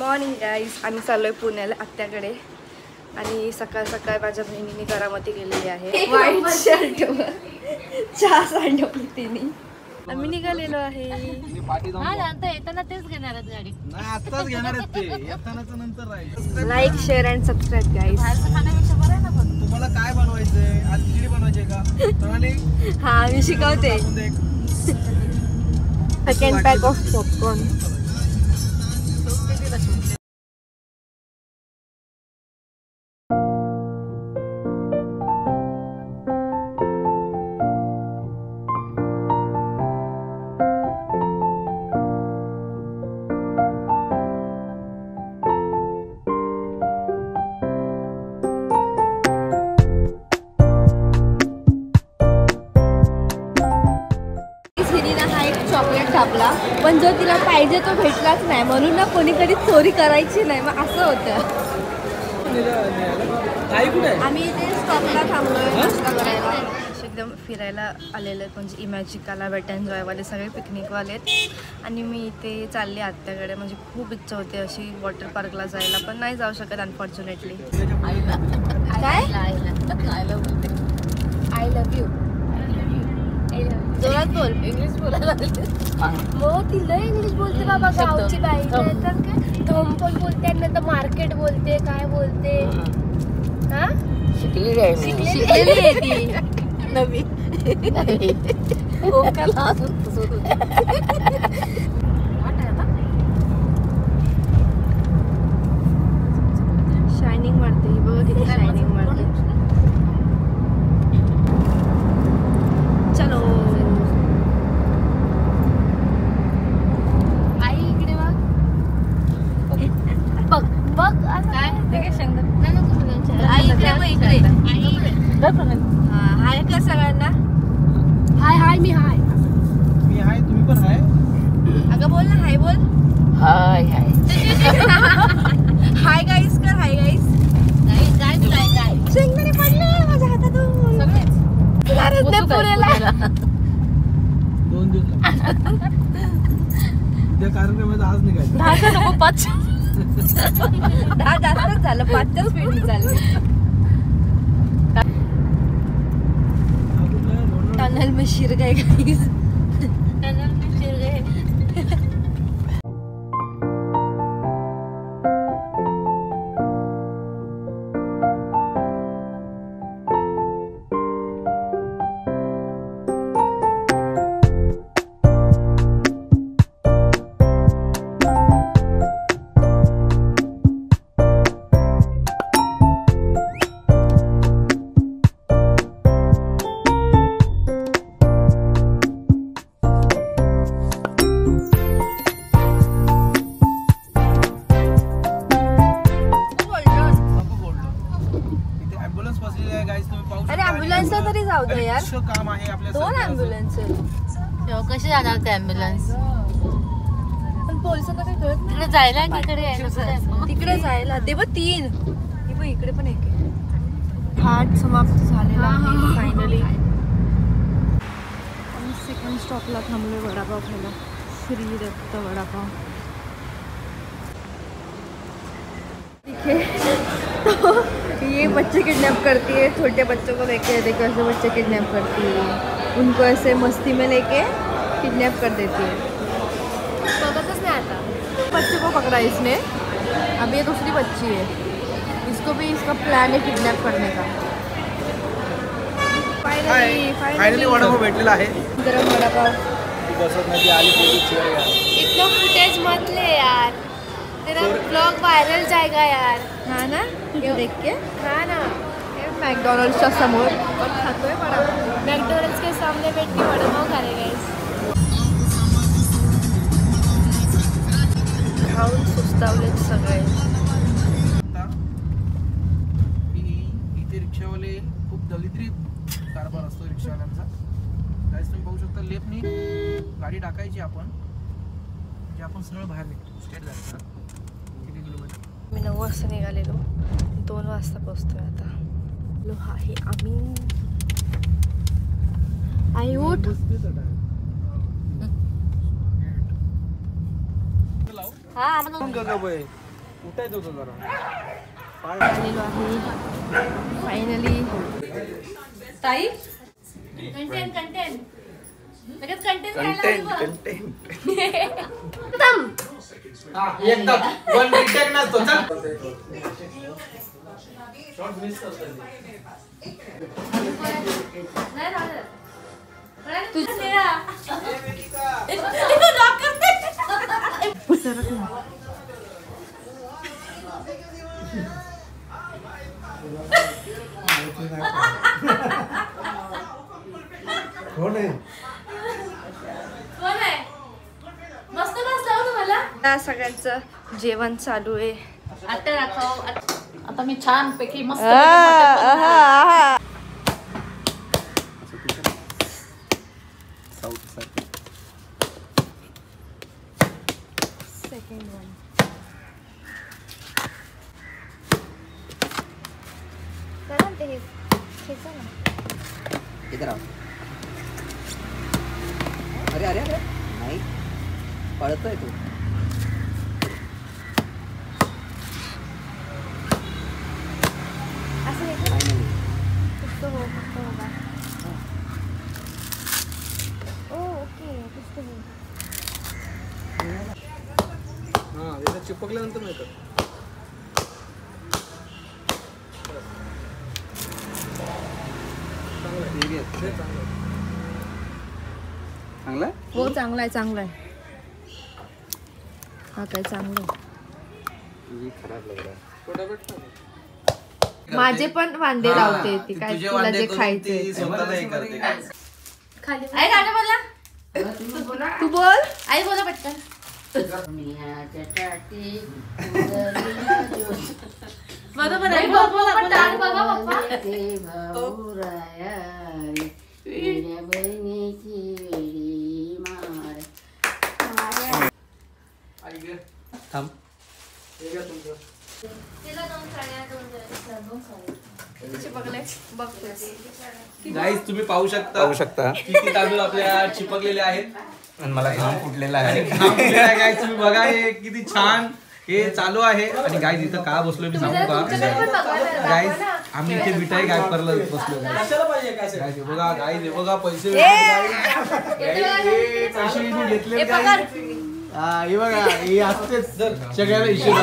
Morning guys. आम्ही चाललोय पुण्याला आत्याकडे आणि सकाळ सकाळ माझ्या बहिणीने करामती केलेली आहे. व्हाईट शर्ट चहा सांडवली तिने. आम्ही निघालेलो आहे. येताना तेच घेणार आहेत गाडी. आताच घेणार आहेत ते, येतानाच नंतर राहील. Like share and subscribe guys. खाण्यापेक्षा बरं आहे ना. पण तुम्हाला काय बनवायचंय आज? खिचडी बनवायची का? हा मी शिकवते. Second pack of popcorn. Chocolate टाकला पण जो तिला पाहिजे तो भेटलाच नाही म्हणून ना कोणीतरी चोरी करायची नाही. मग असं होतं. आम्ही इथे स्टॉपला थांबलोय नाश्ता करायला. एकदम फिरायला आलेले म्हणजे इमॅजिकाला वेट एन्जॉयवाले सगळे पिकनिकवाले आहेत आणि मी इथे चालले आत्याकडे. म्हणजे खूप इच्छा होते अशी वॉटर पार्कला जायला पण नाही जाऊ शकत अनफॉर्च्युनेटली. काय आय लव्ह यू जोरात बोल. इंग्लिश बोलायला मग तिला इंग्लिश बोलते बाबा. गावची बाई तर काय धम पण बोलते नंतर मार्केट बोलते काय बोलते. हा शिकलेली आहे ती नवी. शायनिंग मारते ही बघ किती शायनिंग मारते. चलो आई इकडे बघ बघ काय आई इकडे हाय का सगळ्यांना. हाय हाय मी हाय तुम्ही पण हाय. अगं बोल ना हाय बोल. हाय हाय हाय गाईस कर. Hi guys. काय शेंगदाणे पडले माझ्या हातातून सगळेच. दोन दिवस त्या कार्यक्रमात आज निघायचं. 10 नको 5. 10 जास्तच झालं. 5च्या स्पीड झालं. टनल में शिर गए गाइस. टनल में शिर गए. तरी जाऊ दे यार. काम आहे आपल्या. 2 ॲम्ब्युलन्स कसे जाणार ते ॲम्ब्युलन्स. पण पोलिसांना काही कळत नाही. तिकडे जायला आणि तिकडे यायला. तिकडे जायला ते बघ 3. हे बघ इकडे पण एक आहे. घाट समाप्त झालेला आहे फायनली. आम्ही सेकंड स्टॉपला थांबलोय वडापाव खायला. श्री दत्त वडापाव. ये बच्चे किडनैप करती है. छोटे बच्चों को लेके देखो ऐसे बच्चे किडनैप करती है. उनको ऐसे मस्ती में लेके किडनैप कर देती है. पकड़च नहीं आता. बच्चे को पकड़ा इसने. अब ये दूसरी बच्ची है. इसको भी इसका प्लान है किडनैप करने का. फायनली वडापाव भेटलेला आहे. गरम वडापाव. बसत नाही आली. इतना फुटेज मत ले यार. तेरा ब्लॉग वायरल जाएगा यार. हाँ ना देख के. हाँ ना मॅकडॉनल्ड्सच्या समोर खातोय वडापाव. मॅकडॉनल्ड्स के सामने बैठ के वडापाव खा रहे गाइस. खाऊन सुस्तावलेत सगळे. इथे रिक्षावाले खूप दलिद्रित कारभार असतो रिक्षावाल्यांचा. गाईस तुम्ही पाहू शकता. लेफ्टनी गाडी टाकायची आपण म्हणजे आपण सरळ बाहेर निघतो. स्ट्रेट जायचं. किती किलोमीटर? मी 9 वाजता निघालेलो. 2 वाजता पोहोचतोय आता. लो आहे आम्ही. आई उठ. हा गगाबाई उठायचं होतं जरा. आलेलो आहे फायनली. ताई कंटेंट कंटेंट लगेच कंटेंट हा एकदम वन रिटेक नसतो. चल शॉट मिस करतो. कोण आहे? मस्त बसला हो तुम्हाला. सगळ्यांचं जेवण चालू आहे. आता दाखव. आता मी छान पैकी मस्त सेकंड वन. इधर आओ. अरे अरे अरे नाही पळतोय तू. फायनली हा याला चिपकल्यानंतर मिळतं. चांगलं हो चांगला आहे चांगला आहे. हा काय चांगलं आहे. खराब लग रहा थोडा वेट कर. माझे पण वांदे लावते ती काय तुझे तुला वांदे जे करून खायचे ती स्वतःला हे करते. खाली. आई गाणं बोला. तू बोल. आई बोला पटकन. बरोबर आहे. पण डान्स बघा पप्पा. आई गे थांब. हे घ्या तुमचं. गाईस तुम्ही पाहू शकता किती तांदूळ आपल्या चिपकलेले आहेत. आणि मला घाम फुटलेला आणि आहे. घाम फुटलेला आहे गाईस. तुम्ही बघा हे किती छान हे चालू आहे. आणि गाईस इथं का बसलोय मी सांगू का गाईस आम्ही इथे मिठाई गायब करायला बसलो गाईस. हे बघा गाईस हे बघा पैसे पैसे घेतले गाईस. हे बघा हे असतेच सगळ्याला हिशोब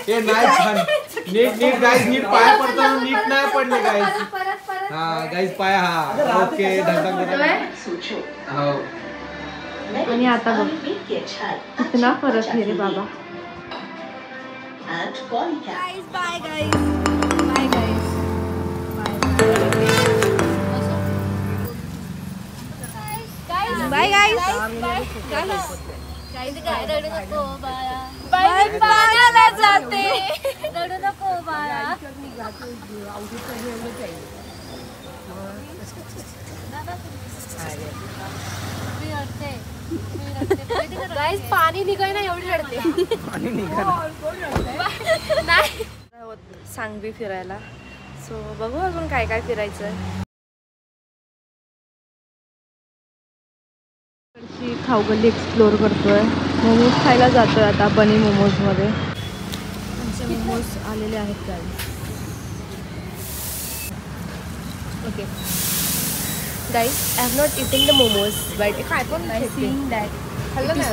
हे नाही छान. नीट गाईस नीट पाया पडतो नीट नाही पडले गाईस. हा गाईस पाया हा ओके हो. आणि आता बघ कितना फरक आहे रे बाबा. बाय गाईस बाय गाईस बाय गाईस रडू नको बाळा. बाय पाण्याला जाते. रडू नको बाळा. मी रडते. गाईस पाणी निघाय ना एवढी रडते. पाणी निघा. नाही सांगवी फिरायला. सो बघू अजून काय काय फिरायचं. खाऊगल्ली एक्सप्लोर करतोय. मोमोज खायला जातोय आता बनी मोमोज मध्ये. आमचे मोमोज आलेले आहेत guys. Okay guys I have not eating the momos but काय पण सीइंग दॅट खाल्लं नाही.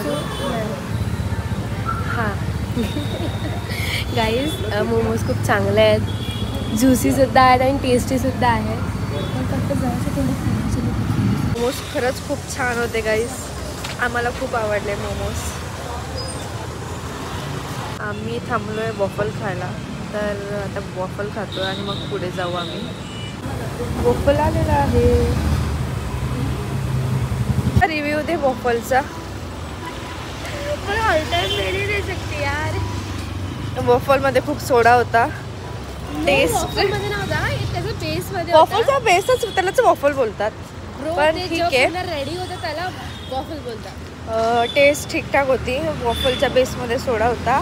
हां गाईज मोमोज खूप चांगले आहेत. ज्युसीसुद्धा आहेत आणि टेस्टीसुद्धा आहेत. मोमोज खरंच खूप छान होते गाईज. आम्हाला खूप आवडले मोमोज. आम्ही थांबलो आहे वॉफल खायला. तर आता वॉफल खातो आणि मग पुढे जाऊ आम्ही. वॉफल आलेला आहे. रिव्ह्यू दे वॉफलचा. मला ऑल टाइम मेरी दे शकते यार. वॉफलमध्ये खूप सोडा होता. टेस्ट वॉफलचा बेसच त्यालाच वॉफल बोलतात. पण ठीक आहे रेडी होतं त्याला वॉफल बोलतात. टेस्ट ठीकठाक होती. वॉफलच्या बेसमध्ये सोडा होता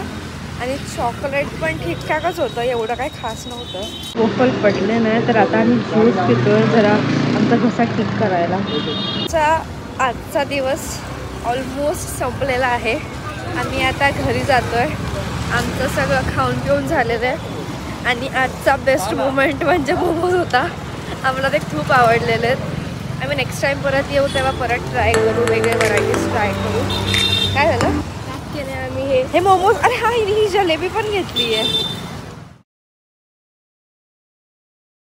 आणि चॉकलेट पण ठीकठाकच होतं. एवढं काही खास नव्हतं. वॉफल पडले नाही तर आता आम्ही ज्यूस पितोय जरा आमचा घसा ठीक करायला. आजचा दिवस ऑलमोस्ट संपलेला आहे. आम्ही आता घरी जातोय आमचं सगळं खाऊन पिऊन झालेलं आहे आणि आजचा बेस्ट मोमेंट म्हणजे मोमोज होता. आम्हाला ते खूप आवडलेले आहेत. आम्ही नेक्स्ट टाइम परत येऊ तेव्हा परत ट्राय करू, वेगळे व्हरायटीज ट्राय करू. काय झालं? केले आम्ही हे मोमोज. अरे हा, ही जलेबी पण घेतली आहे.